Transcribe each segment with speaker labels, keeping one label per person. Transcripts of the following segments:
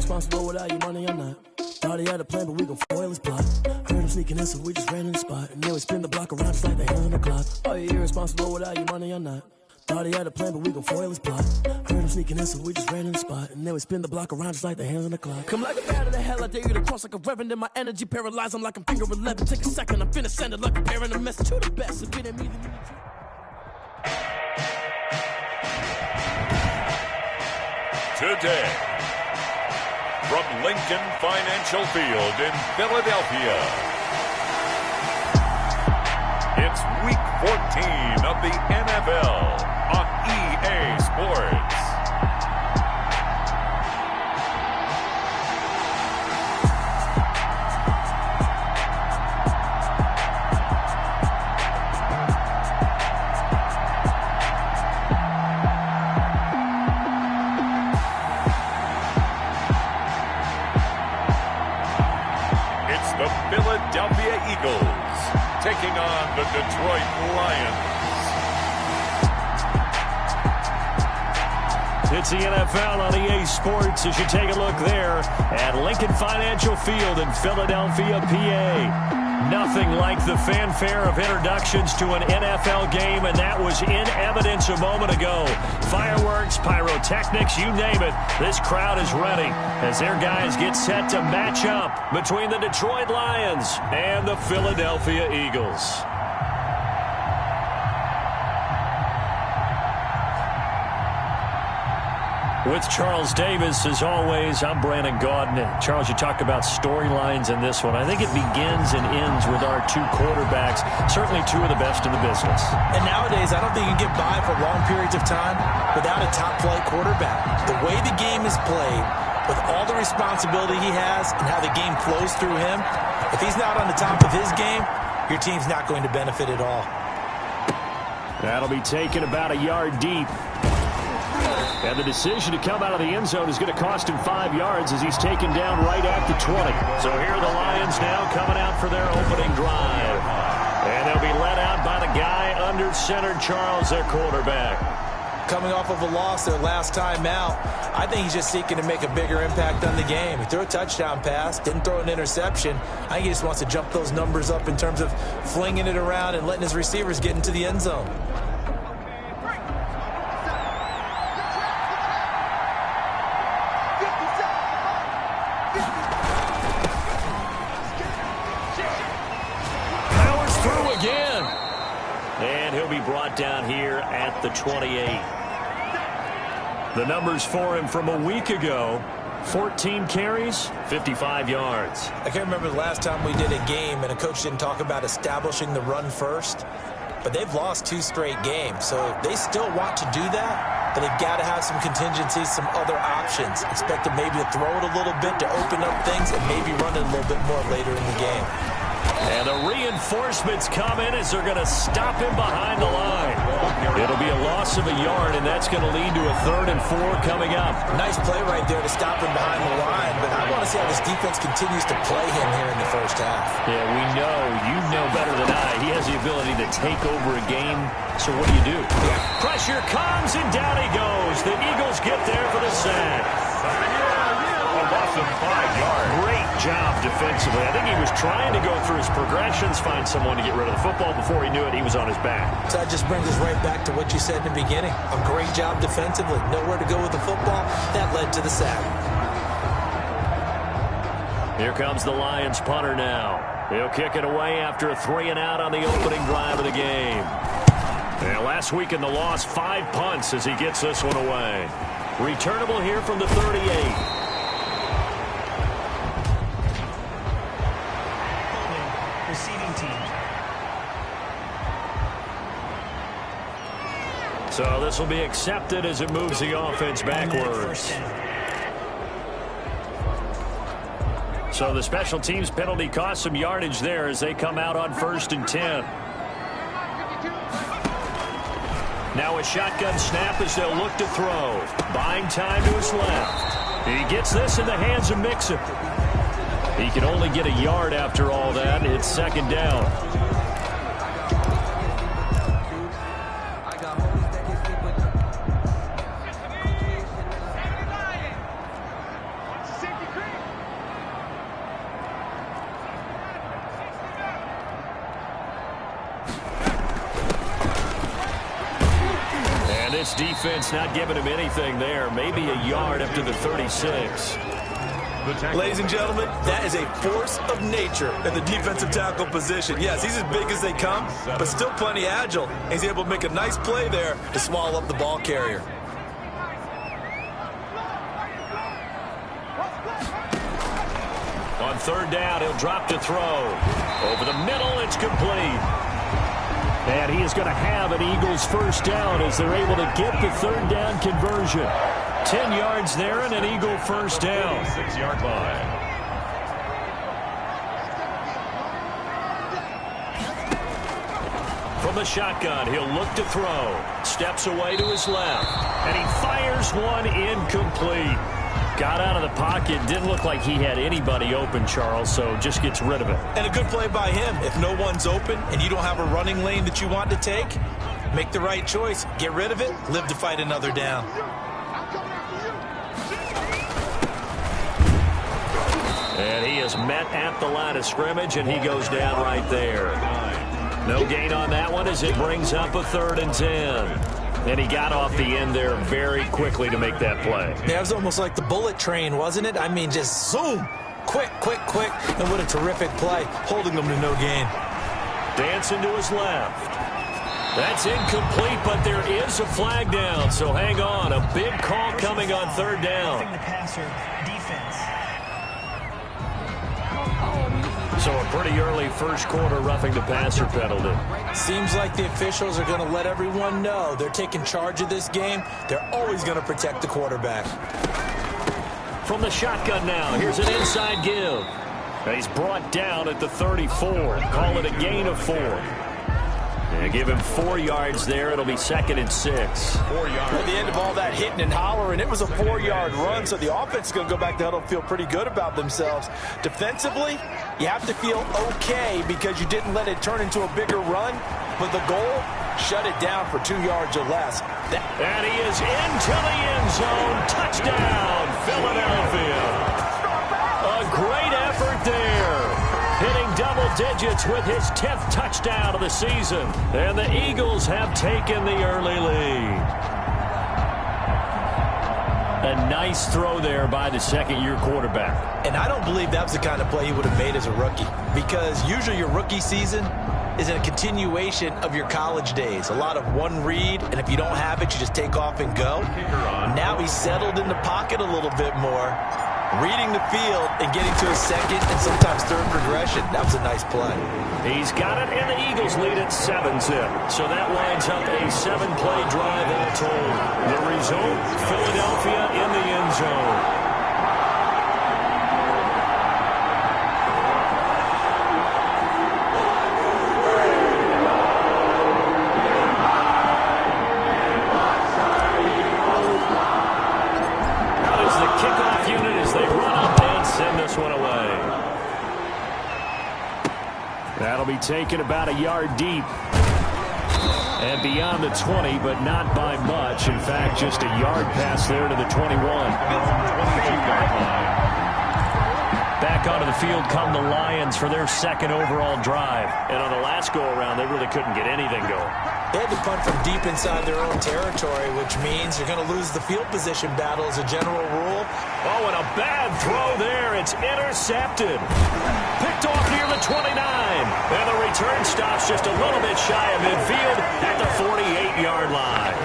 Speaker 1: irresponsible without your money or not. Thought he had a plan, but we gon' foil his plot. Heard him sneaking in, so we just ran in the spot. And then we spin the block around just like the hands on the clock. Are you irresponsible without your money or not? Thought he had a plan, but we gon' foil his plot. Heard him sneaking in, so we just ran in the spot. And then we spin the block around just like the hands on the clock. Come like a bat of the hell, I dare you to cross like a reverend. In my energy paralyzed, I'm like I'm finger 11. Take a second, I'm finna send it like a parent. A message to the best. If it ain't me, then you need to.
Speaker 2: Today, from Lincoln Financial Field in Philadelphia, it's Week 14 of the NFL on EA Sports. The Philadelphia Eagles taking on the Detroit Lions.
Speaker 3: It's the NFL on EA Sports as you take a look there at Lincoln Financial Field in Philadelphia, PA. Nothing like the fanfare of introductions to an NFL game, and that was in evidence a moment ago. Fireworks, pyrotechnics, you name it. This crowd is ready as their guys get set to match up between the Detroit Lions and the Philadelphia Eagles. With Charles Davis, as always, I'm Brandon Gaudin. Charles, you talk about storylines in this one. I think it begins and ends with our two quarterbacks, certainly two of the best in the business.
Speaker 4: And nowadays, I don't think you can get by for long periods of time without a top-flight quarterback. The way the game is played, with all the responsibility he has and how the game flows through him, if he's not on the top of his game, your team's not going to benefit at all.
Speaker 3: That'll be taken about a yard deep. And the decision to come out of the end zone is going to cost him 5 yards as he's taken down right at the 20. So here are the Lions now coming out for their opening drive. And they'll be led out by the guy under center, Charles, their quarterback.
Speaker 4: Coming off of a loss their last time out, I think he's just seeking to make a bigger impact on the game. He threw a touchdown pass, didn't throw an interception. I think he just wants to jump those numbers up in terms of flinging it around and letting his receivers get into the end zone.
Speaker 3: And he'll be brought down here at the 28. The numbers for him from a week ago, 14 carries, 55 yards.
Speaker 4: I can't remember the last time we did a game and a coach didn't talk about establishing the run first. But they've lost 2 straight games, so they still want to do that. But they've got to have some contingencies, some other options. Expect them maybe to throw it a little bit to open up things and maybe run it a little bit more later in the game.
Speaker 3: And the reinforcements come in as they're going to stop him behind the line. It'll be a loss of a yard, and that's going to lead to a 3rd and 4 coming up.
Speaker 4: Nice play right there to stop him behind the line, but I want to see how this defense continues to play him here in the first half.
Speaker 3: Yeah, we know, you know better than I, he has the ability to take over a game, so what do?
Speaker 4: Yeah.
Speaker 3: Pressure comes, and down he goes. The Eagles get there for the sack.
Speaker 2: A loss of 5 yards.
Speaker 3: Great job defensively. I think he was trying to go through his progressions, find someone to get rid of the football. Before he knew it, he was on his back.
Speaker 4: So that just brings us right back to what you said in the beginning. A great job defensively. Nowhere to go with the football. That led to the sack.
Speaker 3: Here comes the Lions punter now. He'll kick it away after a 3-and-out on the opening drive of the game. And last week in the loss, 5 punts as he gets this one away. Returnable here from the 38. So this will be accepted as it moves the offense backwards. So the special teams penalty cost some yardage there as they come out on 1st and 10. Now a shotgun snap as they'll look to throw. Buying time to his left. He gets this in the hands of Mixon. He can only get a yard after all that. It's 2nd down. this defense not giving him anything there. Maybe a yard up to the 36.
Speaker 4: Ladies and gentlemen, that is a force of nature at the defensive tackle position. Yes, he's as big as they come, but still plenty agile. He's able to make a nice play there to swallow up the ball carrier.
Speaker 3: On third down, he'll drop to throw. Over the middle, it's complete. And he is going to have an Eagles first down as they're able to get the third down conversion. 10 yards there and an Eagle first down.
Speaker 2: 6-yard line.
Speaker 3: From the shotgun, he'll look to throw. Steps away to his left. And he fires one incomplete. Got out of the pocket. Didn't look like he had anybody open, Charles, so just gets rid of it.
Speaker 4: And a good play by him. If no one's open and you don't have a running lane that you want to take, make the right choice. Get rid of it. Live to fight another down.
Speaker 3: And he is met at the line of scrimmage, and he goes down right there. No gain on that one as it brings up a 3rd and 10. And he got off the end there very quickly to make that play.
Speaker 4: Yeah, it was almost like the bullet train, wasn't it? I mean, just zoom. Quick, quick, quick. And what a terrific play, holding them to no gain.
Speaker 3: Dancing to his left. That's incomplete, but there is a flag down, so hang on. A big call coming on 3rd down. So a pretty early first quarter roughing the passer penalty.
Speaker 4: Seems like the officials are going to let everyone know they're taking charge of this game. They're always going to protect the quarterback.
Speaker 3: From the shotgun now, here's an inside give. And he's brought down at the 34. Call it a gain of 4. And give him 4 yards there. It'll be 2nd and 6.
Speaker 2: 4 yards.
Speaker 4: At the end of all that hitting and hollering, it was a 4-yard run, so the offense is going to go back to huddle and feel pretty good about themselves. Defensively, you have to feel okay because you didn't let it turn into a bigger run, but the goal, shut it down for 2 yards or less.
Speaker 3: And he is into the end zone. Touchdown, Philadelphia. A great effort there. Hitting double digits with his 10th touchdown of the season. And the Eagles have taken the early lead. A nice throw there by the second-year quarterback.
Speaker 4: And I don't believe that was the kind of play he would have made as a rookie, because usually your rookie season is a continuation of your college days. A lot of one read, and if you don't have it, you just take off and go. Now he's settled in the pocket a little bit more, reading the field and getting to a second and sometimes third progression. That was a nice play.
Speaker 3: He's got it, and the Eagles lead at 7-zip. So that lines up a 7-play drive all told. The result, Philadelphia in the end zone. That'll be taken about a yard deep and beyond the 20, but not by much. In fact, just a yard pass there to the 21. Back onto the field come the Lions for their 2nd overall drive. And on the last go-around, they really couldn't get anything going.
Speaker 4: They had to punt from deep inside their own territory, which means you're going to lose the field position battle as a general rule.
Speaker 3: Oh, and a bad throw there. It's intercepted. Picked off near the 29. And the return stops just a little bit shy of midfield at the 48-yard line.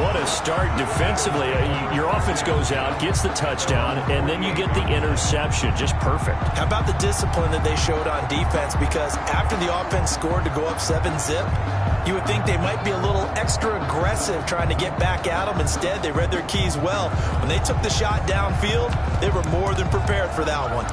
Speaker 3: What a start defensively. Your offense goes out, gets the touchdown, and then you get the interception. Just perfect.
Speaker 4: How about the discipline that they showed on defense? Because after the offense scored to go up 7-zip, you would think they might be a little extra aggressive trying to get back at them. Instead, they read their keys well. When they took the shot downfield, they were more than prepared for that one.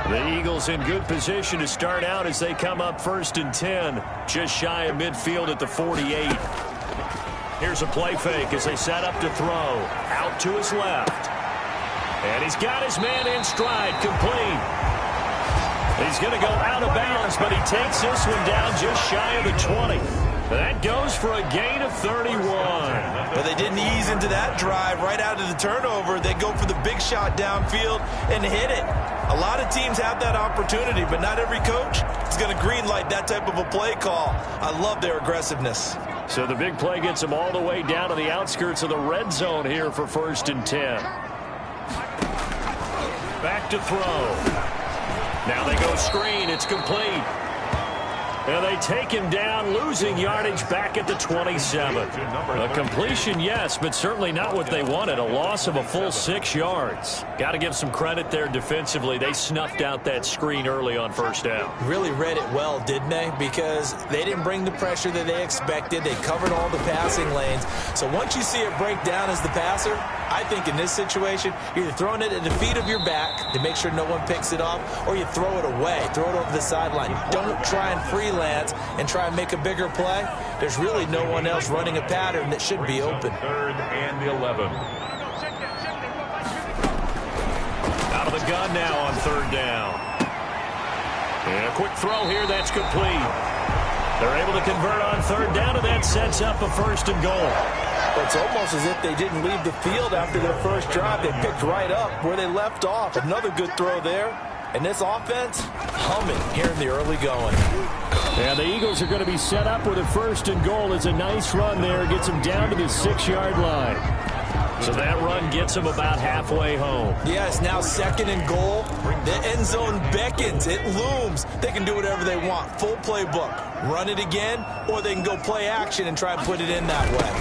Speaker 3: The Eagles in good position to start out as they come up 1st and 10, just shy of midfield at the 48. Here's a play fake as they set up to throw. Out to his left. And he's got his man in stride, complete. He's going to go out of bounds, but he takes this one down just shy of the 20. That goes for a gain of 31.
Speaker 4: But they didn't ease into that drive right out of the turnover. They go for the big shot downfield and hit it. A lot of teams have that opportunity, but not every coach is going to greenlight that type of a play call. I love their aggressiveness.
Speaker 3: So the big play gets them all the way down to the outskirts of the red zone here for 1st and 10. Back to throw. Now they go screen. It's complete. And they take him down, losing yardage back at the 27. A completion, yes, but certainly not what they wanted. A loss of a full 6 yards. Got to give some credit there defensively. They snuffed out that screen early on 1st down.
Speaker 4: Really read it well, didn't they? Because they didn't bring the pressure that they expected. They covered all the passing lanes. So once you see it break down as the passer, I think in this situation, you're either throwing it at the feet of your back to make sure no one picks it off, or you throw it away, throw it over the sideline. Don't try and freelance and try and make a bigger play. There's really no one else running a pattern that should be open.
Speaker 2: 3rd and 11.
Speaker 3: Out of the gun now on 3rd down. And a quick throw here, that's complete. They're able to convert on 3rd down, and that sets up a 1st and goal.
Speaker 4: It's almost as if they didn't leave the field after their first drive. They picked right up where they left off. Another good throw there. And this offense, humming here in the early going.
Speaker 3: And the Eagles are going to be set up with a 1st and goal. It's a nice run there. Gets them down to the 6-yard line. So that run gets them about halfway home.
Speaker 4: Yeah, it's now 2nd and goal. The end zone beckons. It looms. They can do whatever they want. Full playbook. Run it again, or they can go play action and try and put it in that way.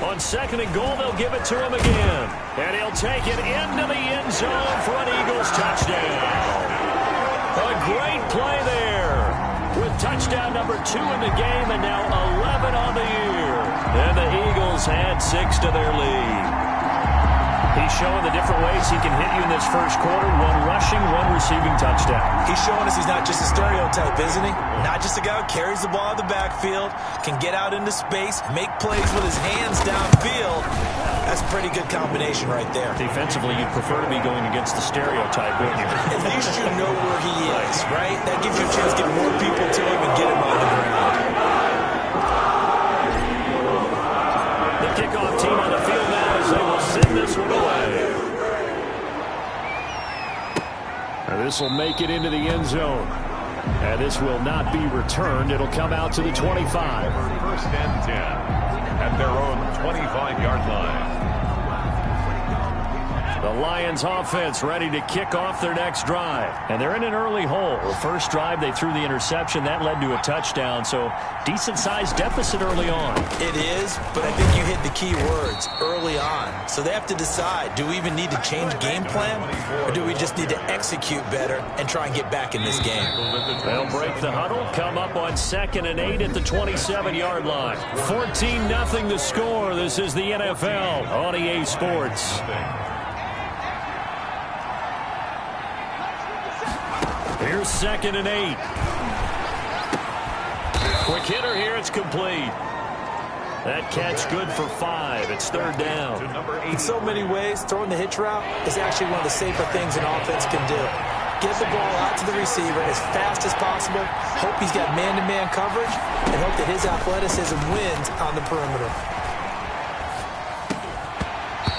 Speaker 3: On 2nd and goal, they'll give it to him again. And he'll take it into the end zone for an Eagles touchdown. A great play there. With touchdown number 2 in the game and now 11 on the year. And the Eagles add 6 to their lead. He's showing the different ways he can hit you in this first quarter. 1 rushing, 1 receiving touchdown.
Speaker 4: He's showing us he's not just a stereotype, isn't he? Not just a guy who carries the ball out of the backfield, can get out into space, make plays with his hands downfield. That's a pretty good combination right there.
Speaker 3: Defensively, you'd prefer to be going against the stereotype, wouldn't you?
Speaker 4: At least you know where he is, right? That gives you a chance to get more people to him and get him on the ground.
Speaker 3: The kickoff team on the field now as they will send this one away. And this will make it into the end zone. And this will not be returned. It'll come out to the 25.
Speaker 2: 1st and 10 at their own 25-yard line.
Speaker 3: The Lions offense ready to kick off their next drive. And they're in an early hole. The first drive, they threw the interception. That led to a touchdown. So decent-sized deficit early on.
Speaker 4: It is, but I think you hit the key words, early on. So they have to decide, do we even need to change game plan? Or do we just need to execute better and try and get back in this game?
Speaker 3: They'll break the huddle, come up on 2nd and 8 at the 27-yard line. 14-0 the score. This is the NFL on EA Sports. Here's 2nd and 8. Quick hitter here. It's complete. That catch good for 5. It's 3rd down.
Speaker 4: In so many ways, throwing the hitch route is actually one of the safer things an offense can do. Get the ball out to the receiver as fast as possible, hope he's got man-to-man coverage, and hope that his athleticism wins on the perimeter.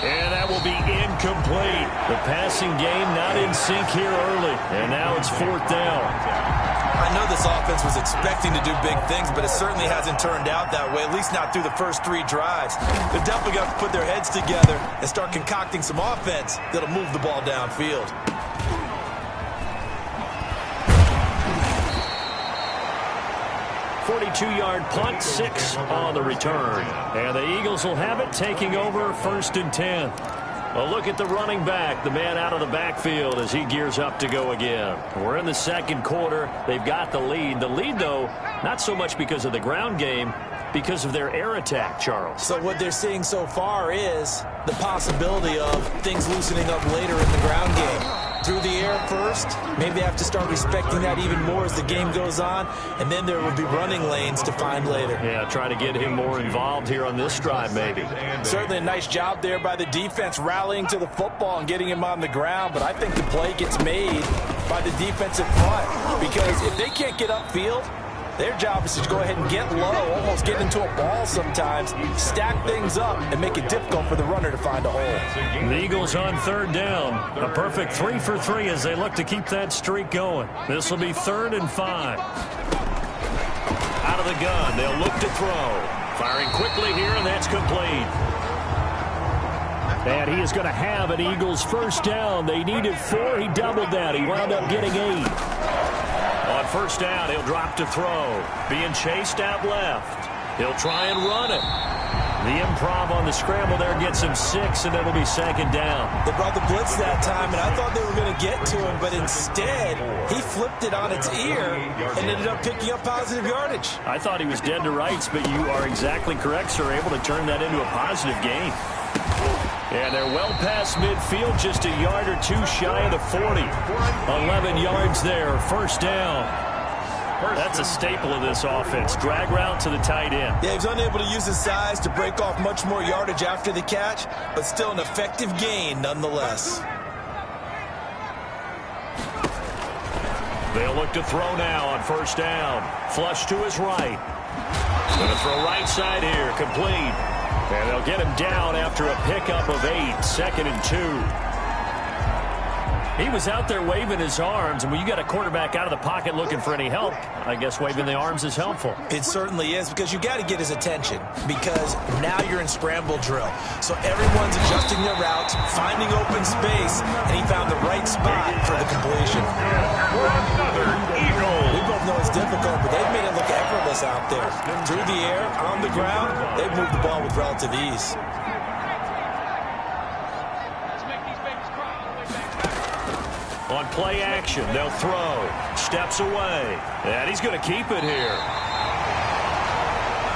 Speaker 3: And that will be incomplete. The passing game not in sync here early. And now it's 4th down.
Speaker 4: I know this offense was expecting to do big things, but it certainly hasn't turned out that way, at least not through the first 3 drives. They're definitely got to put their heads together and start concocting some offense that'll move the ball downfield.
Speaker 3: .42-yard punt, 6 on the return. And the Eagles will have it, taking over 1st and 10. A look at the running back, the man out of the backfield as he gears up to go again. We're in the 2nd quarter. They've got the lead. The lead, though, not so much because of the ground game, because of their air attack, Charles.
Speaker 4: So what they're seeing so far is the possibility of things loosening up later in the ground game. Through the air first, maybe they have to start respecting that even more as the game goes on, and then there will be running lanes to find later.
Speaker 3: Yeah, try to get him more involved here on this drive, maybe.
Speaker 4: Certainly a nice job there by the defense rallying to the football and getting him on the ground, but I think the play gets made by the defensive front, because if they can't get upfield, Their job is to go ahead and get low, almost get into a ball sometimes, stack things up, and make it difficult for the runner to find a hole.
Speaker 3: The Eagles on third down. A perfect 3 for 3 as they look to keep that streak going. This will be 3rd and 5. Out of the gun, they'll look to throw. Firing quickly here, and that's complete. And he is going to have an Eagles first down. They needed 4. He doubled that. He wound up getting 8. On first down, he'll drop to throw. Being chased out left. He'll try and run it. The improv on the scramble there gets him 6, and it'll be 2nd down.
Speaker 4: They brought the blitz that time, and I thought they were going to get to him, but instead, he flipped it on its ear and ended up picking up positive yardage.
Speaker 3: I thought he was dead to rights, but you are exactly correct, sir. Able to turn that into a positive gain. And they're well past midfield, just a yard or 2 shy of the 40. 11 yards there, first down. That's a staple of this offense. Drag route to the tight end.
Speaker 4: Yeah, he was unable to use his size to break off much more yardage after the catch, but still an effective gain nonetheless.
Speaker 3: They'll look to throw now on first down. Flush to his right. Going to throw right side here, complete. And they'll get him down after a pickup of 8, 2nd and 2. He was out there waving his arms, and when you got a quarterback out of the pocket looking for any help, I guess waving the arms is helpful.
Speaker 4: It certainly is, because you got to get his attention, because now you're in scramble drill. So everyone's adjusting their routes, finding open space, and he found the right spot for the completion. We both know it's difficult, but they've made it look effortless out there. Through the air, on the ground, they've moved the ball with relative ease.
Speaker 3: On play action, they'll throw. Steps away. And he's going to keep it here.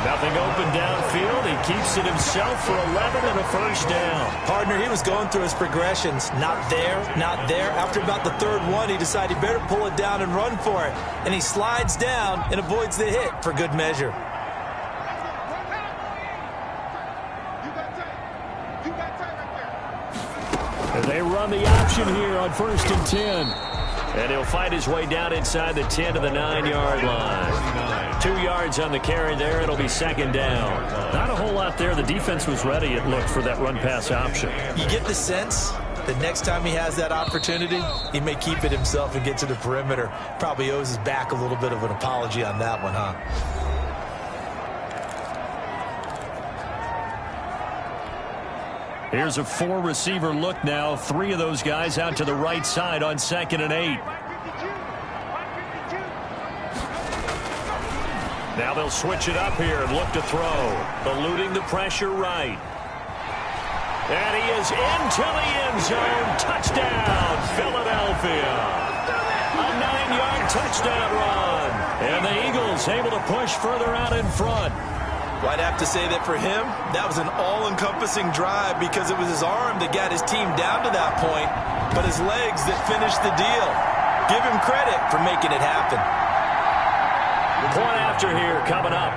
Speaker 3: Nothing open downfield. He keeps it himself for 11 and a first down.
Speaker 4: Partner, he was going through his progressions. Not there, not there. After about the 3rd one, he decided he better pull it down and run for it. And he slides down and avoids the hit for good measure.
Speaker 3: They run the option here on 1st and 10. And he'll fight his way down inside the 10 to the 9-yard line. 2 yards on the carry there. It'll be 2nd down. Not a whole lot there. The defense was ready, it looked, for that run-pass option.
Speaker 4: You get the sense that next time he has that opportunity, he may keep it himself and get to the perimeter. Probably owes his back a little bit of an apology on that one, huh?
Speaker 3: Here's a 4-receiver look now. 3 of those guys out to the right side on 2nd and 8. Now they'll switch it up here and look to throw. Eluding the pressure right. And he is into the end zone. Touchdown, Philadelphia. A 9-yard touchdown run. And the Eagles able to push further out in front.
Speaker 4: Well, I'd have to say that for him, that was an all-encompassing drive, because it was his arm that got his team down to that point, but his legs that finished the deal. Give him credit for making it happen.
Speaker 3: Point after here coming up.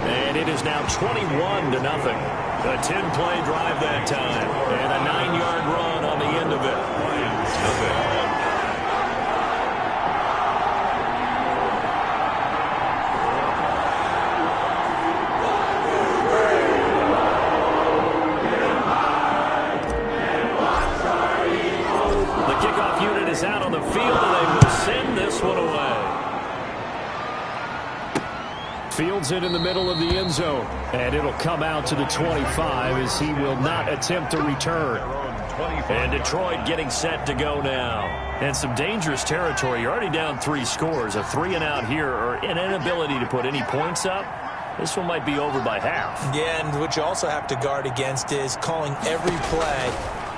Speaker 3: And it is now 21-0. A 10-play drive that time. And a 9-yard run on the end of it. The kickoff unit is out on the field, and they will send this one away. Fields it in the middle of the end zone. And it'll come out to the 25 as he will not attempt to return. And Detroit getting set to go now. And some dangerous territory. You're already down 3 scores. A 3-and-out here, or an inability to put any points up. This one might be over by half.
Speaker 4: Yeah, and what you also have to guard against is calling every play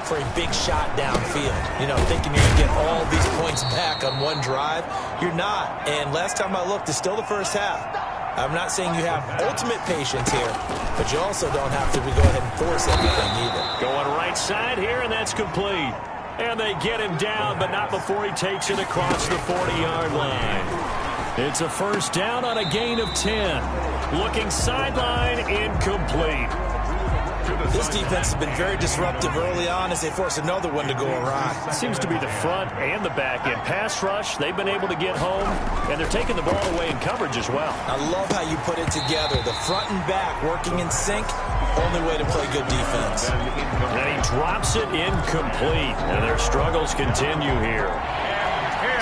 Speaker 4: for a big shot downfield. You know, thinking you're going to get all these points back on one drive. You're not. And last time I looked, it's still the first half. I'm not saying you have ultimate patience here, but you also don't have to go ahead and force everything either.
Speaker 3: Going right side here, and that's complete. And they get him down, but not before he takes it across the 40-yard line. It's a first down on a gain of 10. Looking sideline, incomplete.
Speaker 4: This defense has been very disruptive early on as they force another one to go awry.
Speaker 3: Seems to be the front and the back end. Pass rush, they've been able to get home, and they're taking the ball away in coverage as well.
Speaker 4: I love how you put it together. The front and back working in sync, only way to play good defense.
Speaker 3: And he drops it incomplete, and their struggles continue here.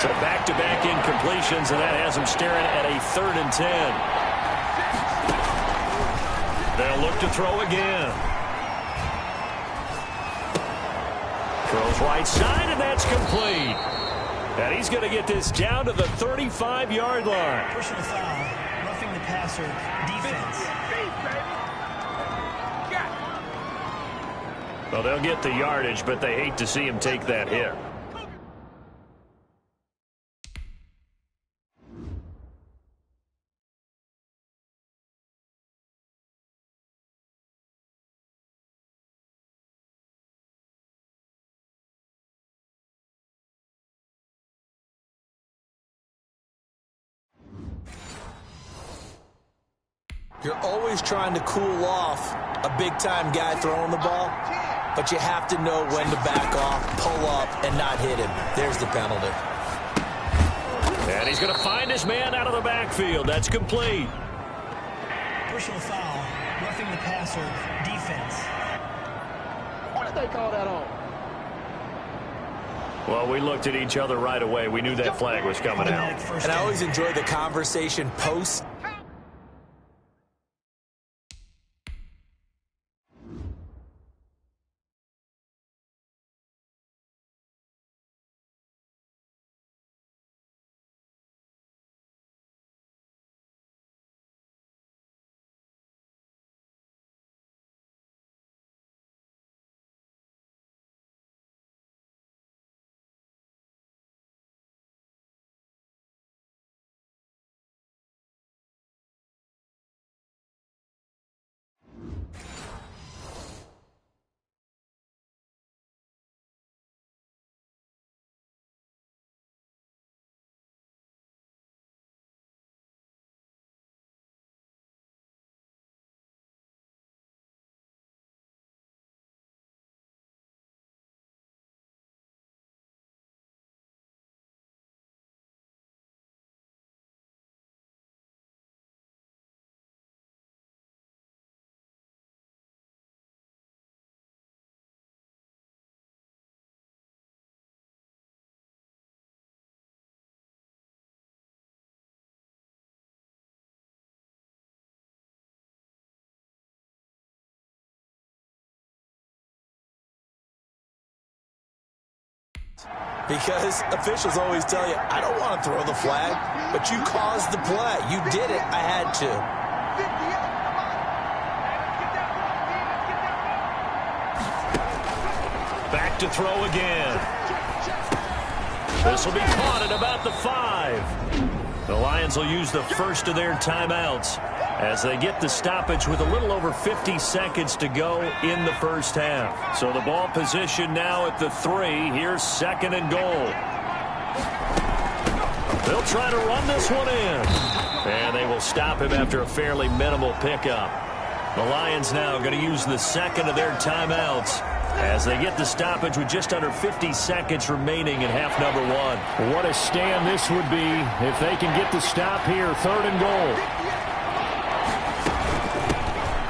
Speaker 3: So back-to-back incompletions, and that has them staring at a 3rd and 10. They'll look to throw again. Throws right side, and that's complete. And he's going to get this down to the 35-yard line.
Speaker 5: Personal foul, roughing the passer, defense.
Speaker 3: Well, they'll get the yardage, but they hate to see him take that hit.
Speaker 4: You're always trying to cool off a big-time guy throwing the ball, but you have to know when to back off, pull up, and not hit him. There's the penalty.
Speaker 3: And he's going to find his man out of the backfield. That's complete.
Speaker 5: Personal foul, roughing the passer, defense.
Speaker 6: What did they call that on?
Speaker 3: Well, we looked at each other right away. We knew that flag was coming out.
Speaker 4: And I always enjoy the conversation post. Because officials always tell you, I don't want to throw the flag, but you caused the play. You did it. I had to.
Speaker 3: Back to throw again. This will be caught at about the 5. The Lions will use the first of their timeouts as they get the stoppage with a little over 50 seconds to go in the first half. So the ball position now at the 3. Here's 2nd and goal. They'll try to run this one in. And they will stop him after a fairly minimal pickup. The Lions now going to use the 2nd of their timeouts as they get the stoppage with just under 50 seconds remaining in half number 1. What a stand this would be if they can get the stop here. 3rd and goal.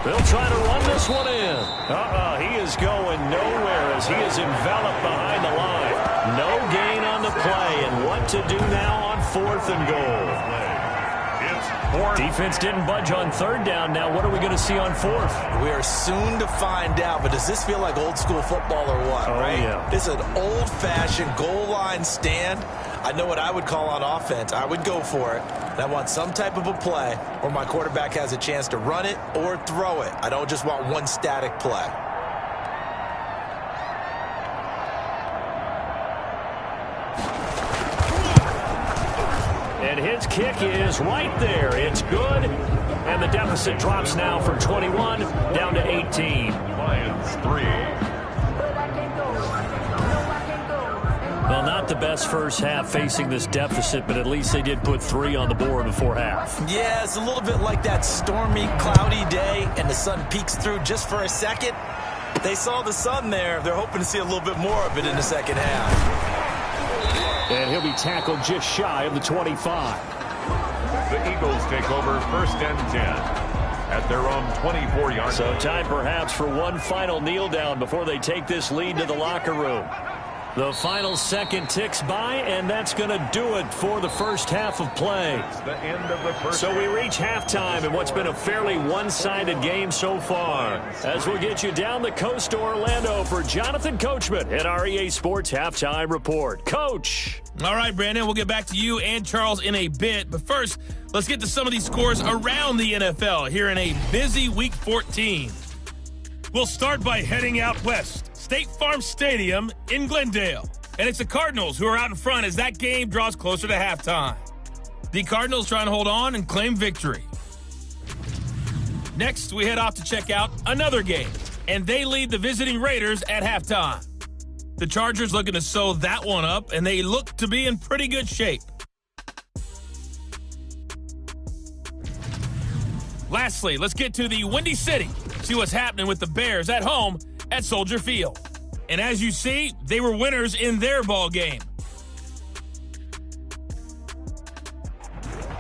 Speaker 3: They'll try to run this one in. He is going nowhere as he is enveloped behind the line. No gain on the play, and what to do now on 4th and goal. Defense didn't budge on 3rd down. Now what are we going to see on 4th?
Speaker 4: We are soon to find out, but does this feel like old school football or what, right?
Speaker 3: Yeah.
Speaker 4: This is an old-fashioned goal line stand. I know what I would call on offense. I would go for it. And I want some type of a play where my quarterback has a chance to run it or throw it. I don't just want one static play.
Speaker 3: And his kick is right there. It's good. And the deficit drops now from 21 down to 18.
Speaker 2: Lions 3.
Speaker 3: Well, not the best first half facing this deficit, but at least they did put 3 on the board before half.
Speaker 4: Yeah, it's a little bit like that stormy, cloudy day, and the sun peeks through just for a second. They saw the sun there. They're hoping to see a little bit more of it in the second half.
Speaker 3: And he'll be tackled just shy of the 25.
Speaker 2: The Eagles take over 1st and 10 at their own 24-yard line.
Speaker 3: So time perhaps for one final kneel down before they take this lead to the locker room. The final second ticks by, and that's going to do it for the first half of play.
Speaker 2: It's the end of the first.
Speaker 3: So we reach halftime in what's been a fairly one-sided game so far. As we'll get you down the coast to Orlando for Jonathan Coachman at our EA Sports Halftime Report. Coach.
Speaker 7: All right, Brandon, we'll get back to you and Charles in a bit. But first, let's get to some of these scores around the NFL here in a busy Week 14. We'll start by heading out west. State Farm Stadium in Glendale. And it's the Cardinals who are out in front as that game draws closer to halftime. The Cardinals trying to hold on and claim victory. Next, we head off to check out another game. And they lead the visiting Raiders at halftime. The Chargers looking to sew that one up, and they look to be in pretty good shape. Lastly, let's get to the Windy City. See what's happening with the Bears at home at Soldier Field. And as you see, they were winners in their ball game.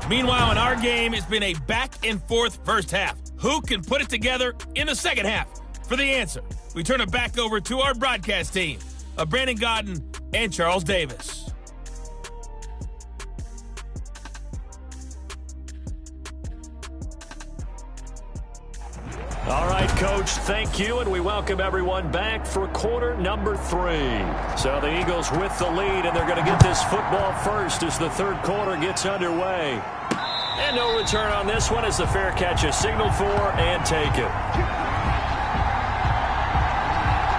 Speaker 7: Meanwhile, in our game, it's been a back-and-forth first half. Who can put it together in the second half? For the answer, we turn it back over to our broadcast team of Brandon Godden and Charles Davis.
Speaker 3: All right, Coach, thank you, and we welcome everyone back for quarter number 3. So the Eagles with the lead, and they're going to get this football first as the third quarter gets underway. And no return on this one as the fair catch is signaled for and taken.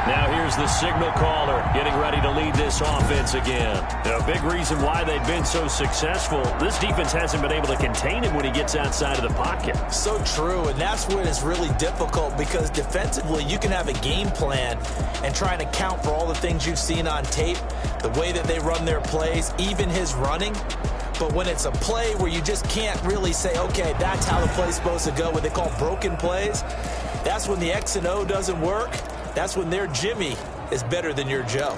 Speaker 3: Now here's the signal caller getting ready to lead this offense again. A big reason why they've been so successful, this defense hasn't been able to contain him when he gets outside of the pocket.
Speaker 4: So true, and that's when it's really difficult because defensively you can have a game plan and try to account for all the things you've seen on tape, the way that they run their plays, even his running. But when it's a play where you just can't really say, okay, that's how the play's supposed to go, what they call broken plays, that's when the X and O doesn't work. That's when their Jimmy is better than your Joe.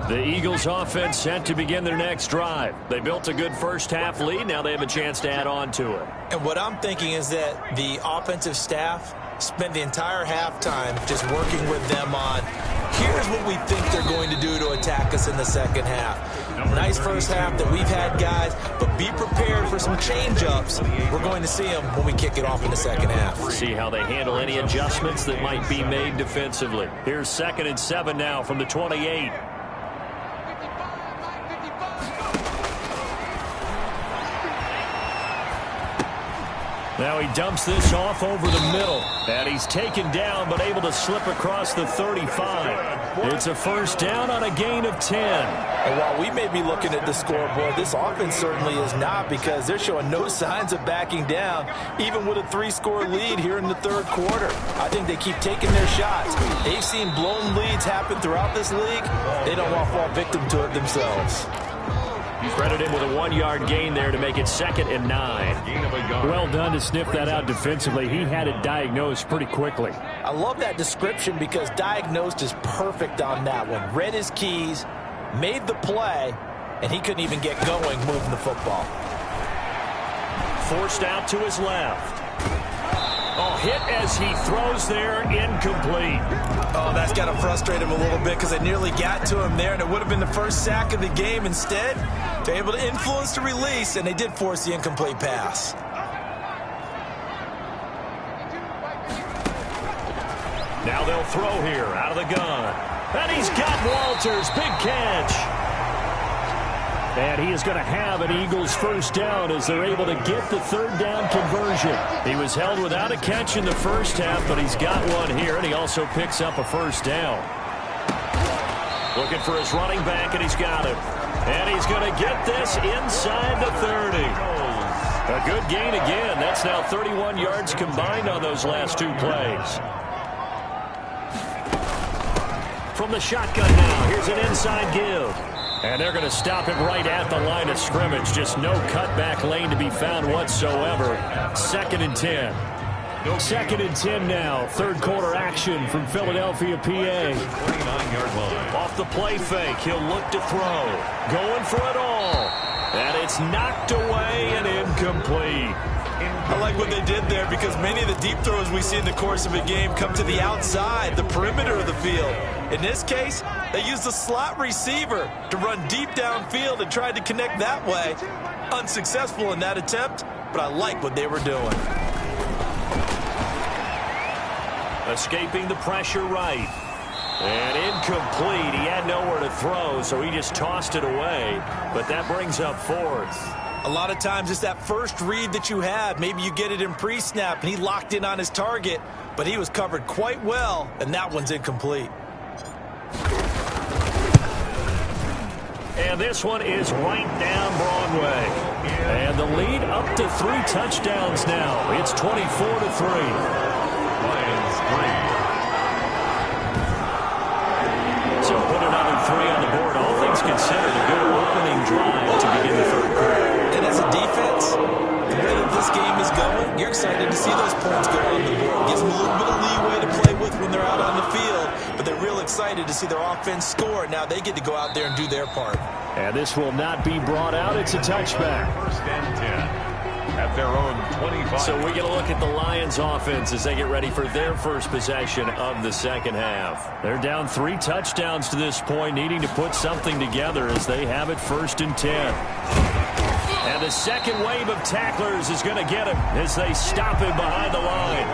Speaker 3: The Eagles offense set to begin their next drive. They built a good first half lead. Now they have a chance to add on to it.
Speaker 4: And what I'm thinking is that the offensive staff spent the entire halftime just working with them on, here's what we think they're going to do to attack us in the second half. Nice first half that we've had, guys, but be prepared for some change-ups. We're going to see them when we kick it off in the second half.
Speaker 3: See how they handle any adjustments that might be made defensively. Here's 2nd and 7 now from the 28. Now he dumps this off over the middle. And he's taken down but able to slip across the 35. It's a first down on a gain of 10.
Speaker 4: And while we may be looking at the scoreboard, this offense certainly is not because they're showing no signs of backing down, even with a 3-score lead here in the third quarter. I think they keep taking their shots. They've seen blown leads happen throughout this league. They don't want to fall victim to it themselves.
Speaker 3: Credit him with a 1-yard gain there to make it 2nd and 9. Well done to sniff that out defensively. He had it diagnosed pretty quickly.
Speaker 4: I love that description because diagnosed is perfect on that one. Read his keys, made the play, and he couldn't even get going moving the football.
Speaker 3: Forced out to his left. Oh, hit as he throws there, incomplete.
Speaker 4: Oh, that's got to frustrate him a little bit because they nearly got to him there, and it would have been the first sack of the game. Instead, they're able to influence the release, and they did force the incomplete pass.
Speaker 3: Now they'll throw here out of the gun. And he's got Walters. Big catch. And he is going to have an Eagles first down as they're able to get the third down conversion. He was held without a catch in the first half, but he's got one here, and he also picks up a first down. Looking for his running back, and he's got him. And he's going to get this inside the 30. A good gain again. That's now 31 yards combined on those last 2 plays. from the shotgun now. Here's an inside give. And they're going to stop it right at the line of scrimmage. Just no cutback lane to be found whatsoever. 2nd and 10. 2nd and 10 now. Third quarter action from Philadelphia, PA.
Speaker 2: 29-yard line.
Speaker 3: Off the play fake. He'll look to throw. Going for it all. And it's knocked away and incomplete.
Speaker 4: I like what they did there because many of the deep throws we see in the course of a game come to the outside, the perimeter of the field. In this case, they used the slot receiver to run deep downfield and tried to connect that way. Unsuccessful in that attempt, but I like what they were doing.
Speaker 3: Escaping the pressure right. And incomplete. He had nowhere to throw, so he just tossed it away. But that brings up 4th.
Speaker 4: A lot of times it's that first read that you have. Maybe you get it in pre-snap, and he locked in on his target, but he was covered quite well, and that one's incomplete.
Speaker 3: And this one is right down Broadway. And the lead up to 3 touchdowns now. It's 24-3.
Speaker 2: Lions 3.
Speaker 3: So put another 3 on the board. All things considered, a good opening drive to begin the third quarter.
Speaker 4: And as a defense, the way that this game is going, you're excited to see those points go on the board. Gives them a little bit of leeway to play with when they're out on the field, but they're real excited to see their offense score. Now they get to go out there and do their part.
Speaker 3: And this will not be brought out. It's a touchback.
Speaker 2: 1st and 10. At their own 25.
Speaker 3: So we get a look at the Lions offense as they get ready for their first possession of the second half. They're down 3 touchdowns to this point, needing to put something together as they have it 1st and 10. And the second wave of tacklers is going to get him as they stop him behind the line.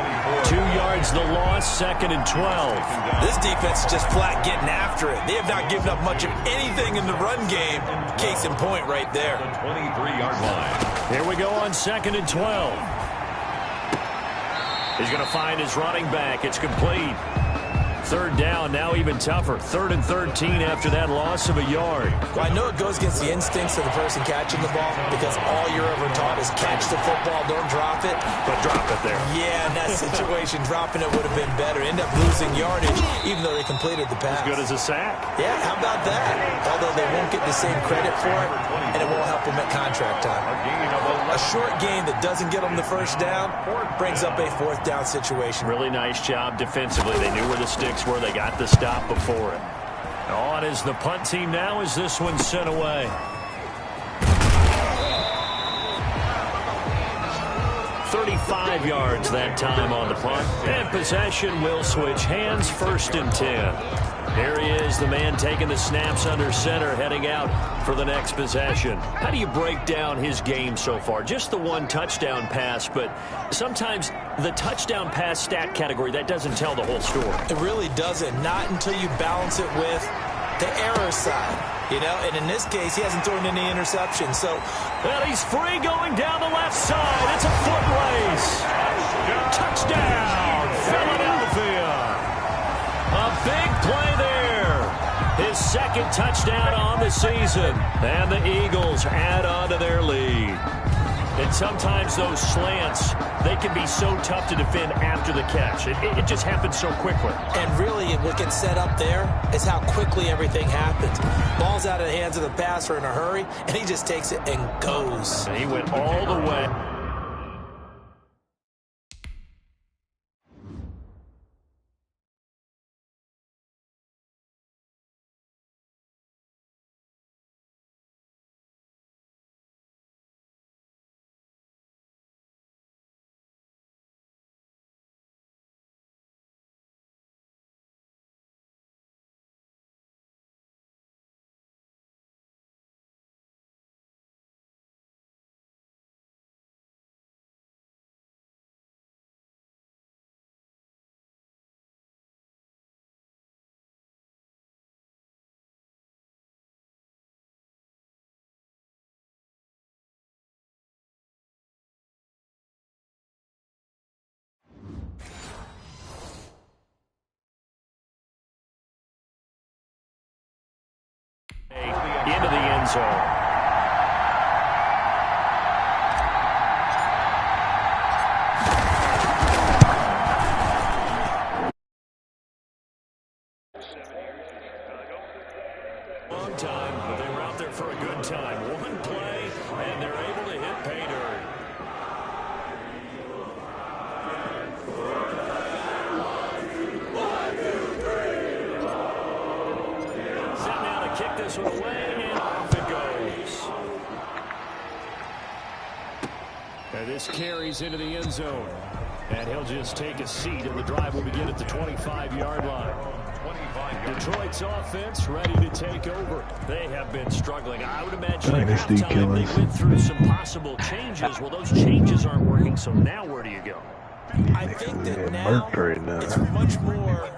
Speaker 3: 2 yards the loss, 2nd and 12.
Speaker 4: This defense is just flat getting after it. They have not given up much of anything in the run game. Case in point right there.
Speaker 2: The 23-yard line.
Speaker 3: Here we go on 2nd and 12. He's going to find his running back. It's complete. 3rd down, now even tougher. 3rd and 13 after that loss of a yard.
Speaker 4: Well, I know it goes against the instincts of the person catching the ball because all you're ever taught is catch the football, don't drop it.
Speaker 3: But drop it there.
Speaker 4: Yeah, in that situation, dropping it would have been better. End up losing yardage, even though they completed the pass.
Speaker 3: As good as a sack.
Speaker 4: Yeah, how about that? Although they won't get the same credit for it, and it won't help them at contract time. A short gain that doesn't get them the 1st down brings up a 4th down situation.
Speaker 3: Really nice job defensively. They knew where the sticks were. They got the stop before it. On is the punt team now as this one's sent away. 35 yards that time on the punt. And possession will switch hands, 1st and 10. Here he is, the man taking the snaps under center, heading out for the next possession. How do you break down his game so far? Just the 1 touchdown pass, but sometimes the touchdown pass stat category, that doesn't tell the whole story.
Speaker 4: It really doesn't, not until you balance it with the error side. You know, and in this case, he hasn't thrown any interceptions. So,
Speaker 3: well, he's free going down the left side. It's a foot race. Touchdown, Philadelphia. A big play there. His 2nd touchdown on the season. And the Eagles add on to their lead. And sometimes those slants, they can be so tough to defend after the catch. It just happens so quickly.
Speaker 4: And really, what gets set up there is how quickly everything happens. Ball's out of the hands of the passer in a hurry, and he just takes it and goes.
Speaker 3: And he went all the way. Into the end zone. And this carries into the end zone. And he'll just take a seat, and the drive will begin at the 25-yard line. Detroit's offense ready to take over. They have been struggling. I would imagine at halftime they went through some possible changes. Well, those changes aren't working, so now where do you go?
Speaker 4: I think that now it's much more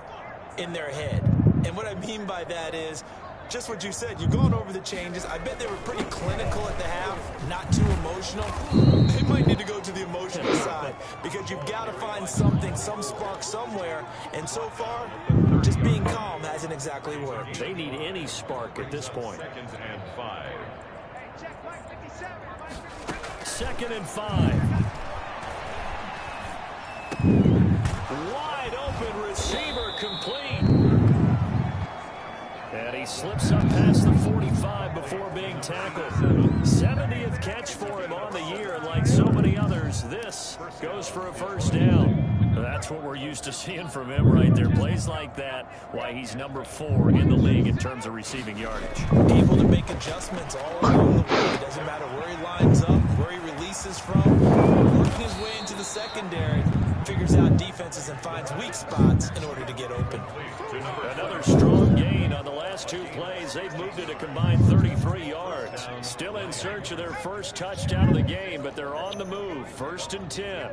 Speaker 4: in their head. And what I mean by that is just what you said. You're going over the changes. I bet they were pretty clinical at the half, not too emotional. They might need to go to the emotional side because you've got to find something, some spark somewhere. And so far, just being calm hasn't exactly worked.
Speaker 3: They need any spark at this point. 2nd and 5. Wide open receiver complete. And he slips up past the 45 before being tackled. 70th catch for him on the year, and like so many others, this goes for a first down. That's what we're used to seeing from him right there. Plays like that, why he's number 4 in the league in terms of receiving yardage.
Speaker 4: Able to make adjustments all along the way. It doesn't matter where he lines up, where he releases from. Working his way into the secondary, figures out defenses and finds weak spots in order to get open.
Speaker 3: Another strong gain on the last 2 plays. They've moved it a combined 33 yards. Still in search of their first touchdown of the game, but they're on the move. 1st and 10.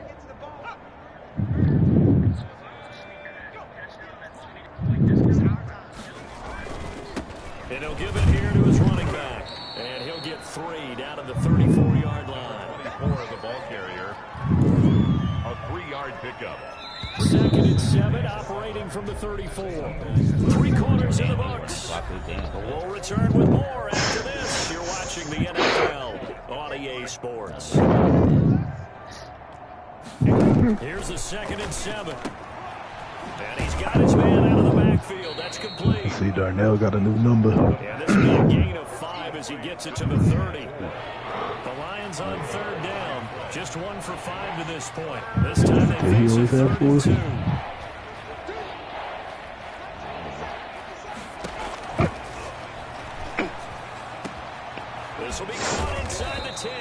Speaker 3: And he'll give it here to his running back. And he'll get 3 down to the 34-yard line.
Speaker 2: 24 of the ball carrier. A 3-yard pickup.
Speaker 3: 2nd and 7, operating from the 34. 3 quarters in the books. We'll return with more after this. You're watching the NFL on EA Sports. Here's the 2nd and 7. And he's got his man out of the backfield. That's complete.
Speaker 8: See, Darnell got a new number.
Speaker 3: And this is a gain of 5 as he gets it to the 30. The Lions on 3rd down. Just 1 for 5 to this point. This time they face a 3rd and 2. This will be caught inside the 10.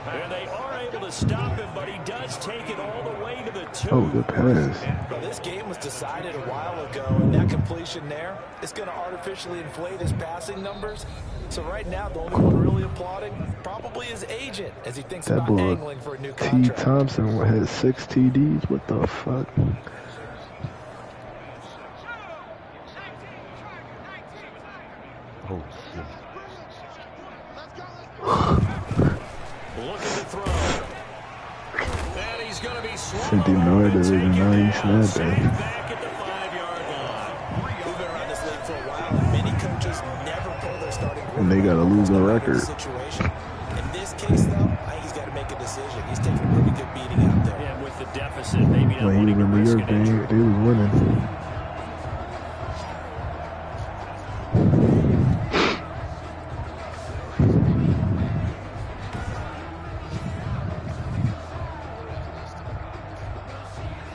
Speaker 3: And they are able to stop him, but he does take it all the way to the 2.
Speaker 8: Oh, good pass.
Speaker 4: Well, this game was decided a while ago, and that completion there is going to artificially inflate his passing numbers. So right now, the only one really applauding probably his agent as he thinks about angling for a new contract.
Speaker 8: T. Thompson had 6 TDs. What the fuck?
Speaker 9: Oh, shit.
Speaker 3: Looking to throw. And he's going to be
Speaker 8: Sent him nowhere to the 9 snap
Speaker 3: back at the 5-yard line.
Speaker 4: We've been around this league for a while, and many coaches never pull their starting
Speaker 8: and they got a losing record.
Speaker 4: Situation. In this case, though, I think he's got to make a decision. He's taking a pretty good beating out there.
Speaker 3: Yeah, with the deficit, maybe not
Speaker 8: When he was
Speaker 3: wanting to
Speaker 8: in New
Speaker 3: risk
Speaker 8: York,
Speaker 3: an injury.
Speaker 8: they was winning.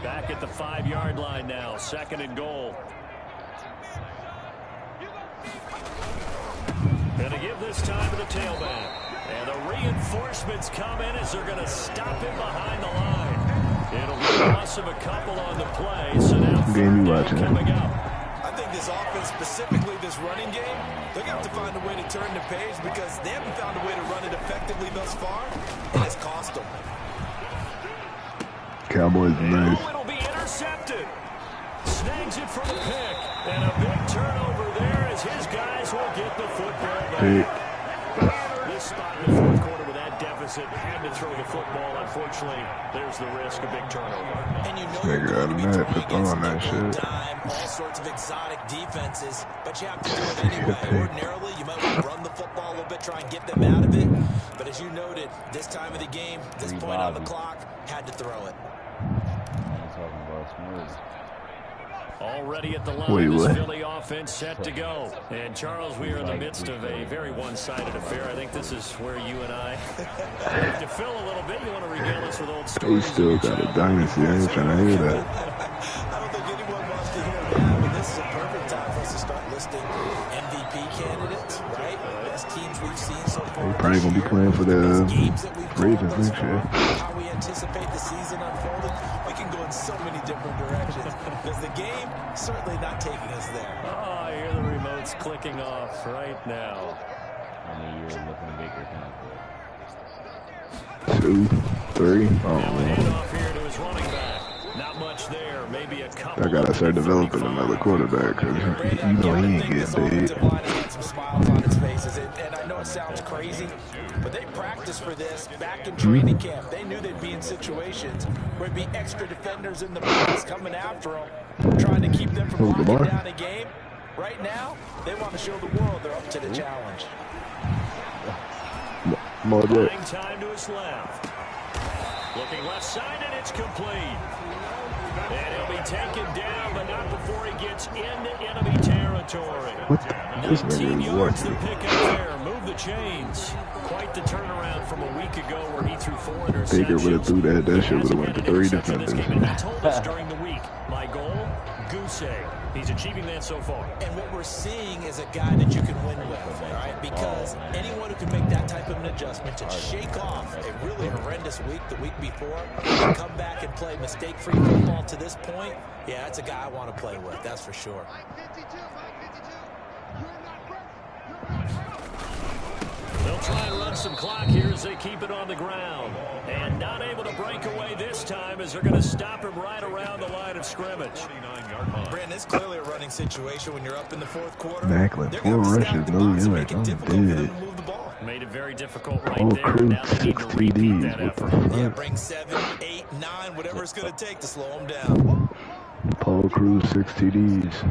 Speaker 3: Back at the 5-yard line now, 2nd and goal. And to give this time to the tailback. And the reinforcements come in as they're going to stop him behind the line. It'll be a loss of a couple on the play, so now 3rd down coming up.
Speaker 4: I think this offense, specifically this running game, they're going to have to find a way to turn the page because they haven't found a way to run it effectively thus far, and it's cost them.
Speaker 8: Cowboys nice.
Speaker 3: It'll be intercepted. Snags it for the pick. And a big turnover there as his guys will get the football back. This spot in the 4th quarter with that deficit had to throw the football. Unfortunately, there's the risk of big turnover.
Speaker 4: And you know you're going to be throwing against dime, all sorts of exotic defenses, but you have to do it anyway. Ordinarily, you might want to run the football a little bit, try and get them out of it. But as you noted, this time of the game, this point on the clock, had to throw it.
Speaker 3: Already at the line, this Philly offense set to go. And, Charles, we are in the midst of a very one-sided affair. I think this is where you and I have to fill a little bit. You want to regale us with old stories?
Speaker 8: He still got a dynasty. I ain't trying to hear that.
Speaker 4: I don't think anyone wants to hear that, but this is a perfect time for us to start listing MVP candidates, right? Best teams we've seen so far.
Speaker 8: They probably going to be playing for the Ravens next year.
Speaker 4: How we anticipate the season unfolding, we can go in so many different directions. Because the game certainly not taking us there.
Speaker 3: Oh, I hear the remote's clicking off right now.
Speaker 9: I mean, you're looking bigger kind
Speaker 8: 2, 3. Oh,
Speaker 3: Now a
Speaker 8: man.
Speaker 3: handoff here to his running back. Not much there. Maybe a couple.
Speaker 8: I gotta start developing another quarterback because you know he ain't getting paid.
Speaker 4: Some smiles on its faces, and I know it sounds crazy, but they practiced for this back in training camp. They knew they'd be in situations where there'd be extra defenders in the box coming after them, trying to keep them from locking down a game. Right now, they want to show the world they're up to the challenge.
Speaker 3: Buying time to his left. Looking left side, and it's complete. And he'll be taken down, but not before he gets into enemy territory. 19 yards to pick up there. Move the chains. Quite the turnaround from a week ago where he threw 4 interceptions.
Speaker 8: Baker would have threw that. That shit would have went to 3 defenders.
Speaker 3: He told us during the week, my goal, Boucher. He's achieving that so far.
Speaker 4: And what we're seeing is a guy that you can win with, all right? Because anyone who can make that type of an adjustment to shake off a really horrendous week the week before, and come back and play mistake-free football to this point, yeah, that's a guy I want to play with, that's for sure.
Speaker 3: They'll try and run some clock here as they keep it on the ground. And not able to break away this time as they're going to stop him right around the line of scrimmage.
Speaker 4: Brandon, it's clearly a running situation when you're up in the fourth quarter.
Speaker 8: Macklin, 4 rushes, no yards. I'm dead.
Speaker 3: Made it very difficult right
Speaker 8: All
Speaker 3: there.
Speaker 8: crew,
Speaker 3: Now they need
Speaker 8: 6
Speaker 3: to repeat that
Speaker 8: TDs. What the
Speaker 3: effort.
Speaker 4: Yeah,
Speaker 8: fuck?
Speaker 4: bring 7, 8, 9, whatever it's going to take to slow him down.
Speaker 8: Paul Cruz, 6 TDs.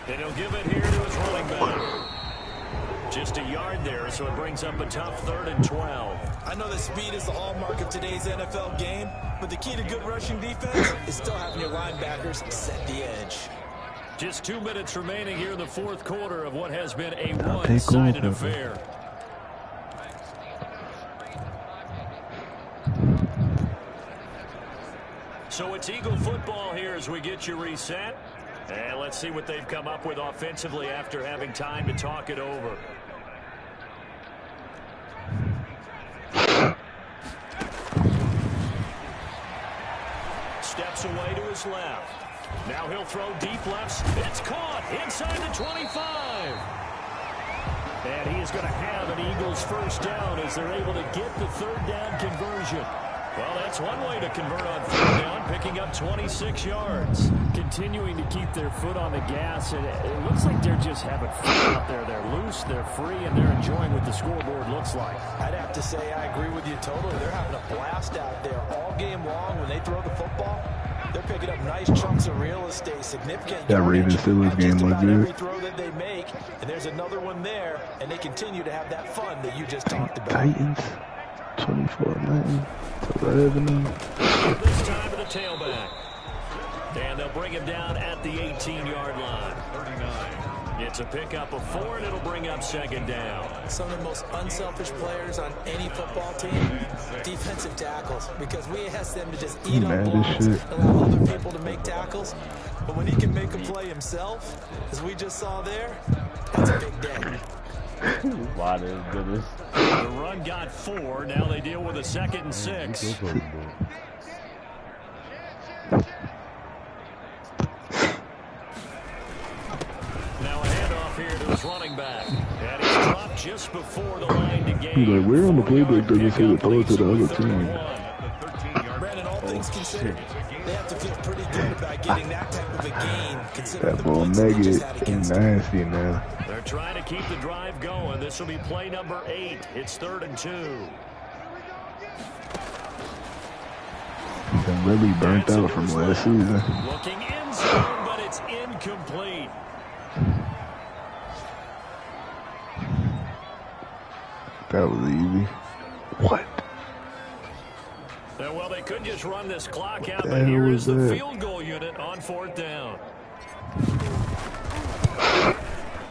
Speaker 3: And he'll give it here to his running back. Just a yard there, so it brings up a tough 3rd and 12.
Speaker 4: I know that speed is the hallmark of today's NFL game, but the key to good rushing defense is still having your linebackers set the edge.
Speaker 3: Just 2 minutes remaining here in the fourth quarter of what has been a one-sided affair. So it's Eagle football here as we get you reset. And let's see what they've come up with offensively after having time to talk it over. Steps away to his left. Now he'll throw deep lefts. It's caught inside the 25. And he is going to have an Eagles first down as they're able to get the 3rd down conversion. Well, that's one way to convert on 3rd down, picking up 26 yards. Continuing to keep their foot on the gas, and it looks like they're just having fun out there. They're loose, they're free, and they're enjoying what the scoreboard looks like.
Speaker 4: I'd have to say I agree with you totally. They're having a blast out there all game long. When they throw the football, they're picking up nice chunks of real estate, significant
Speaker 8: That Ravens-Steelers game looked good.
Speaker 4: every throw that they make, and there's another one there, and they continue to have that fun that you just talked about.
Speaker 8: Titans, 24-9 to 11.
Speaker 3: This time to the tailback. And they'll bring him down at the 18-yard line. 39. It's a pickup of 4, and it'll bring up 2nd down.
Speaker 4: Some of the most unselfish players on any football team, defensive tackles, because we ask them to just eat on balls, allow other people to make tackles. But when he can make a play himself, as we just saw there, that's a big day.
Speaker 9: Wow, that's goodness.
Speaker 3: The run got 4. Now they deal with a 2nd and 6. Now a handoff here to his running back. And he's dropped just before the line to gain.
Speaker 8: He's like, we're on the playbook doesn't say to throw it to the other team.
Speaker 4: Brandon, all things considered, they have to feel pretty good about getting that type of a gain.
Speaker 8: That ball negative and nasty now.
Speaker 3: They're trying to keep the drive going. This will be play number 8. It's 3rd and 2.
Speaker 8: He's been really burnt out from last season.
Speaker 3: Looking in zone, but it's incomplete.
Speaker 8: That was easy. What?
Speaker 3: Well, they could just run this clock out, but here is the field goal unit on 4th down.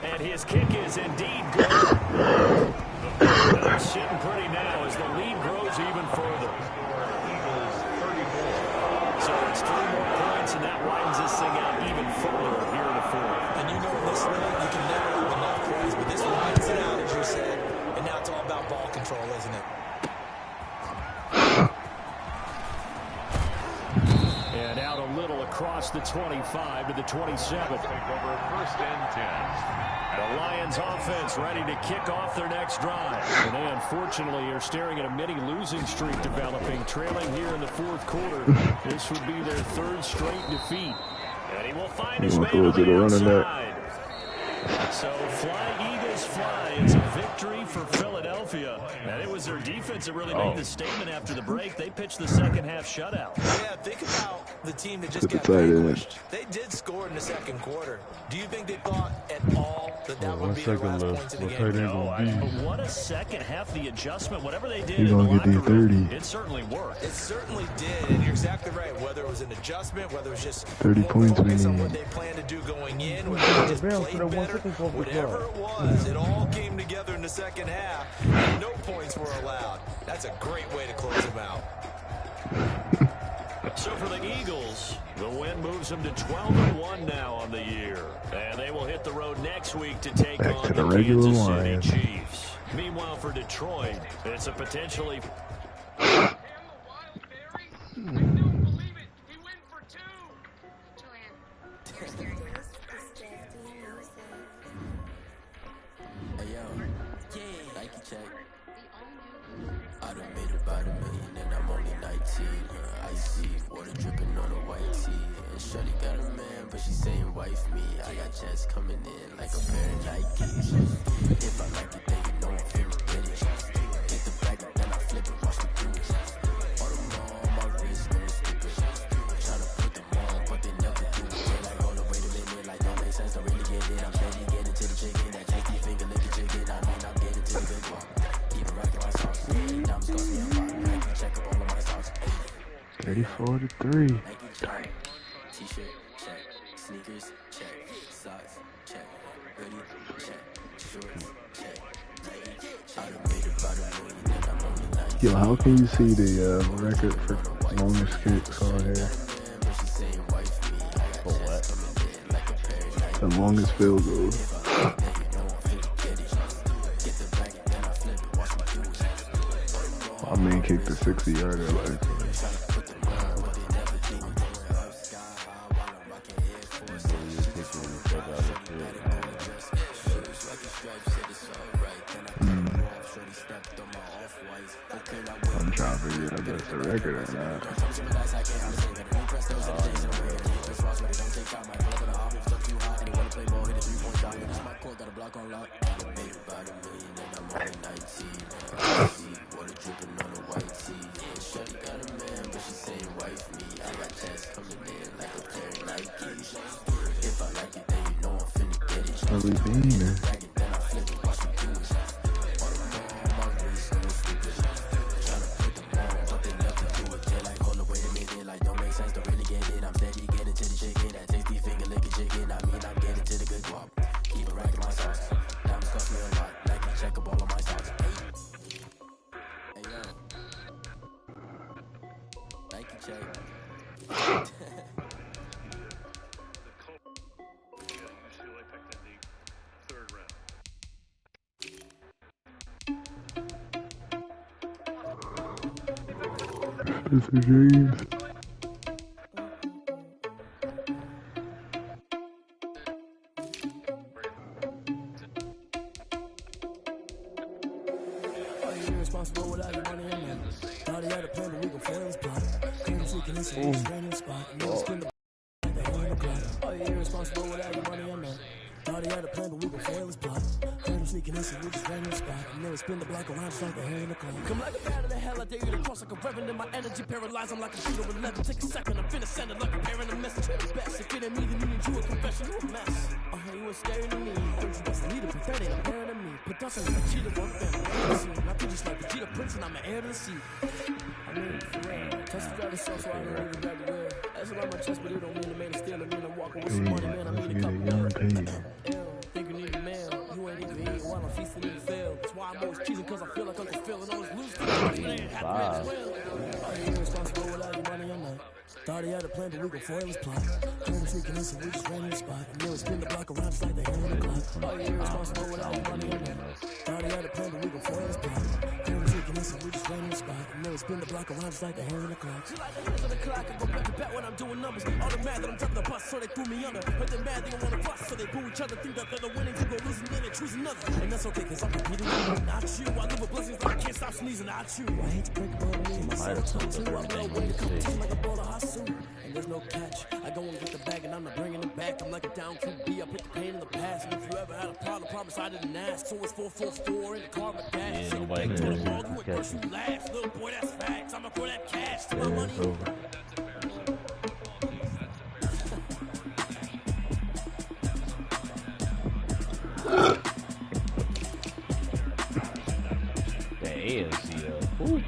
Speaker 3: And his kick is indeed good. They're sitting pretty now as the lead grows even further. So it's 3 more points, and that widens this thing out even further here in the 4th.
Speaker 4: And you know in this league, you can never have enough points, but this widens it out, as you said. And now It's all about ball control, isn't it?
Speaker 3: And out a little across the 25 to the 27.
Speaker 2: Take over 1st and 10.
Speaker 3: The Lions offense ready to kick off their next drive. And they unfortunately are staring at a mini losing streak developing, trailing here in the 4th quarter. This would be their 3rd straight defeat. And he will find his man on the outside. So fly, Eagles, fly. It's a victory for Philadelphia. And it was their defense that really made the statement after the break. They pitched the second half shutout.
Speaker 4: Yeah, think about the team that just got vanquished. They did score in the 2nd quarter. Do you think they thought at all that that would be their last points of the game?
Speaker 3: No, what a second half. The adjustment, whatever they did
Speaker 8: in the locker room,
Speaker 3: it certainly worked.
Speaker 4: It certainly did, and you're exactly right. Whether it was an adjustment, whether it was just
Speaker 8: 30 points
Speaker 4: on what they planned to do going in, whether they just played better, whatever it was, it all came together in the 2nd half, and no points were allowed. That's a great way to close them out.
Speaker 3: So for the Eagles, the win moves them to 12-1 now on the year. And they will hit the road next week to take on the Kansas City Chiefs. Meanwhile, for Detroit, it's a potentially...
Speaker 1: Shorty got a man, but she saying wife me. I got checks coming in like a pair of Nikes. If I like it, then you know I'm finna get it. Get the bag and then I flip it, watch me do it. All the more on my wrist, no stupid. Tryna put them on, but they never do it. They like, hold up, wait a minute, like don't make sense, don't really get it. I'm steady getting to the chicken, that tasty finger licking chicken. I mean, I'm getting to the big one. Keep rocking my sauce, diamonds cost me a lot. Nike check up all of my socks.
Speaker 8: 34-3.
Speaker 1: T-shirt, check. Sneakers, check. Socks, check. Hoodie, check. Shorts, check. I done made about $1 million and I'm only 19.
Speaker 8: Yo, how can you see the record for longest kicks on here? The longest field goal. My man kicked the 60-yarder like. I'm trying to figure out if that's the record or not. Are we beaming? Mr. James.
Speaker 1: Irresponsible without your money on that. Thought he had a plan, but we gon' foil his plot. Couldn't see in this random spot. And then spin the like the hand of the clock. Oh, you're irresponsible without your money on that. Thought he had a plan, but we gon' foil his plot. Heard him sneaking in, so we just ran in the spot. And then we spin the block around just like the hand in the clock. Come like a bat of the hell, I dare you to cross like a reverend. In my energy paralyzed, I'm like a shooter with leather. Take a second, I'm finna send it like a parent a message. The best, if it ain't me, then you need you a confession. You a mess. You was staring at me. Don't you best need it, pathetic, I'm bearing at me. Production like a cheetah, one family. I think just like the cheetah prince, and I'm an heir to the sea. I mean, for real. Touch the driver's self, so I don't need to grab the wheel. That's what on my chest, but it don't mean to man to steal. It mean I'm walking with some money, man. I mean a couple million. Think you need a man. You ain't even eating while I'm feasting in the field. That's why I'm always cheesing, cause I feel like Uncle Phil and all this loose things. It ain't happy man as well. Are you irresponsible without your money or not? Thought he had a plan, but we gon' foil his plot. Heard him sneaking in, so we just ran in the spot. And then we spin the block around just like the hand of the clock. Are you irresponsible without your money or not? Thought he had a plan, but we gon' foil his plot. spin the block around just like the hands on the clock. Just like the hands on the clock, I go back to back when I'm doing numbers. All the mad that I'm dropping the bus, so they threw me under. Heard they mad, they don't want to bust, so they boo each other. Think that they're the winning, you go losing, then they choose another. And that's okay, cause I'm competing with you, not you. I live with blessings, but I can't stop sneezing, not you. I hate to break it, but me, myself too. I love when the competition like a ball of hot soup. And there's no catch. I go and get the bag, and I'm not bringing it back. I'm like a down QB, I put the pain in the past. And if you ever had a problem, promise I didn't ask. So it's 4-4-4 in the car, but dash.
Speaker 9: Yeah, nobody
Speaker 1: to the ball, you
Speaker 9: catch
Speaker 1: first, you last. Little boy, that's facts. I'ma throw that cash to my money.
Speaker 9: The AFC, ooh.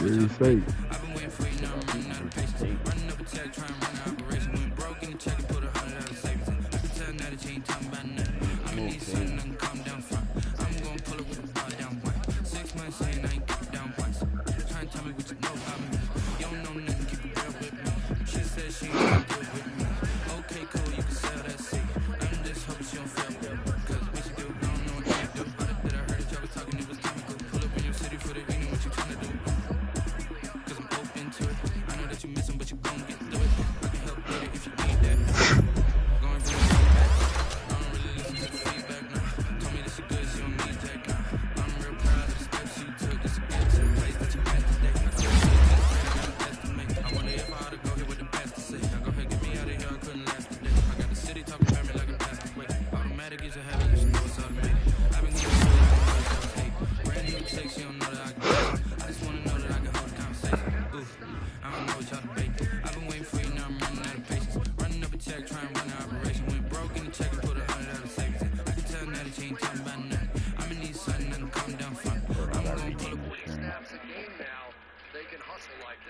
Speaker 8: Really safe.
Speaker 10: I've been waiting for you, now I'm running out of patience. Running up a check, trying to run an operation. Went broke in the check and put 100 out of savings. I can tell now that you ain't talking about nothing. I'ma need something that can calm down front. I'm gonna pull it with the bar down white. 6 months saying I ain't got down once. Trying to tell me what you know about me. You don't know nothing, keep it real with me. She said she ain't gonna do it with me. Okay, cool, you can sell that seat. I'm just hoping she don't fail me. Cause when she do, I don't know what she do. All that I heard that y'all was talking, it was comical. Pull up in your city for the evening, what you trying to do? I know that you miss him, but you gon' get through it. I can help with it if you need that. Going bring it back. I don't really listen to the feedback now. Told me that she good, she don't need that now. I'm real proud of the steps you took just to get to the place that you at today. I got an estimate. I wonder if I ought to go here with the best to say. Now go ahead, get me out of here, I couldn't last today. I got the city talking about me like a passed away. Automatic is a habit.